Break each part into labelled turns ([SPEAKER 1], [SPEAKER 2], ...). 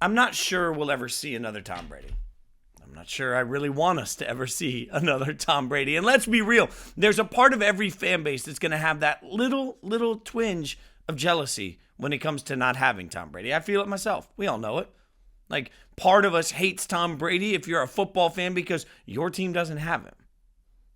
[SPEAKER 1] I'm not sure we'll ever see another Tom Brady. I'm not sure I really want us to ever see another Tom Brady. And let's be real, there's a part of every fan base that's going to have that little twinge of jealousy when it comes to not having Tom Brady. I feel it myself. We all know it. Like, part of us hates Tom Brady if you're a football fan because your team doesn't have him.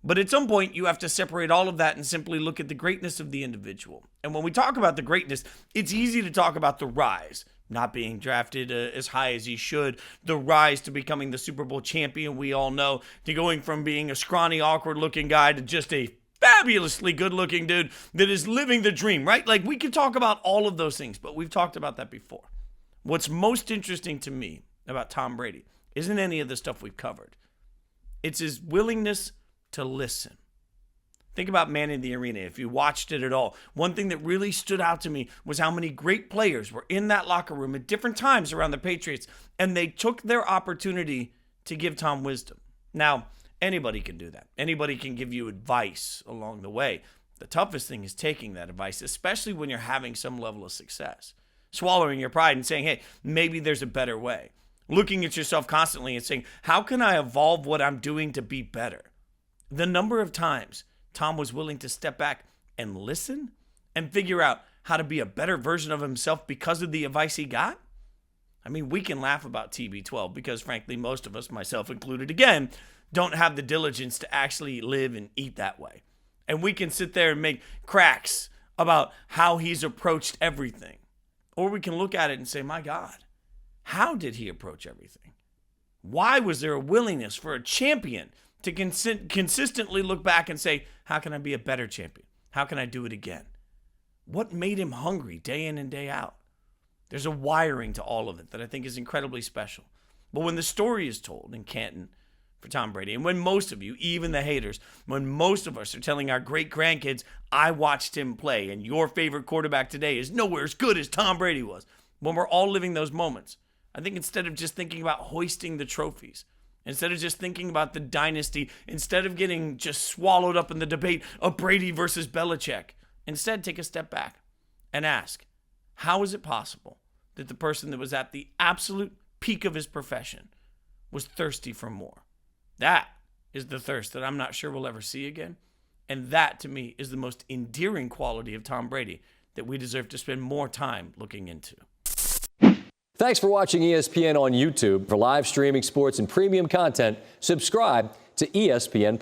[SPEAKER 1] But at some point, you have to separate all of that and simply look at the greatness of the individual. And when we talk about the greatness, it's easy to talk about the rise, not being drafted as high as he should, the rise to becoming the Super Bowl champion we all know, to going from being a scrawny, awkward-looking guy to just a fabulously good-looking dude that is living the dream, right? Like, we could talk about all of those things, but we've talked about that before. What's most interesting to me about Tom Brady isn't any of the stuff we've covered. It's his willingness to listen. Think about Man in the Arena. If you watched it at all, one thing that really stood out to me was how many great players were in that locker room at different times around the Patriots, and they took their opportunity to give Tom wisdom. Now, anybody can do that. Anybody can give you advice along the way. The toughest thing is taking that advice, especially when you're having some level of success. Swallowing your pride and saying, hey, maybe there's a better way. Looking at yourself constantly and saying, how can I evolve what I'm doing to be better? The number of times Tom was willing to step back and listen and figure out how to be a better version of himself because of the advice he got. I mean, we can laugh about TB12 because, frankly, most of us, myself included, again, don't have the diligence to actually live and eat that way. And we can sit there and make cracks about how he's approached everything. Or we can look at it and say, my God, how did he approach everything? Why was there a willingness for a champion to consistently look back and say, how can I be a better champion? How can I do it again? What made him hungry day in and day out? There's a wiring to all of it that I think is incredibly special. But when the story is told in Canton for Tom Brady, and when most of you, even the haters, when most of us are telling our great-grandkids, I watched him play, and your favorite quarterback today is nowhere as good as Tom Brady was, when we're all living those moments, I think instead of just thinking about hoisting the trophies, instead of just thinking about the dynasty, instead of getting just swallowed up in the debate of Brady versus Belichick, instead take a step back and ask, how is it possible that the person that was at the absolute peak of his profession was thirsty for more? That is the thirst that I'm not sure we'll ever see again. And that, to me, is the most endearing quality of Tom Brady that we deserve to spend more time looking into.
[SPEAKER 2] Thanks for watching ESPN on YouTube. For live streaming sports and premium content, subscribe to ESPN+.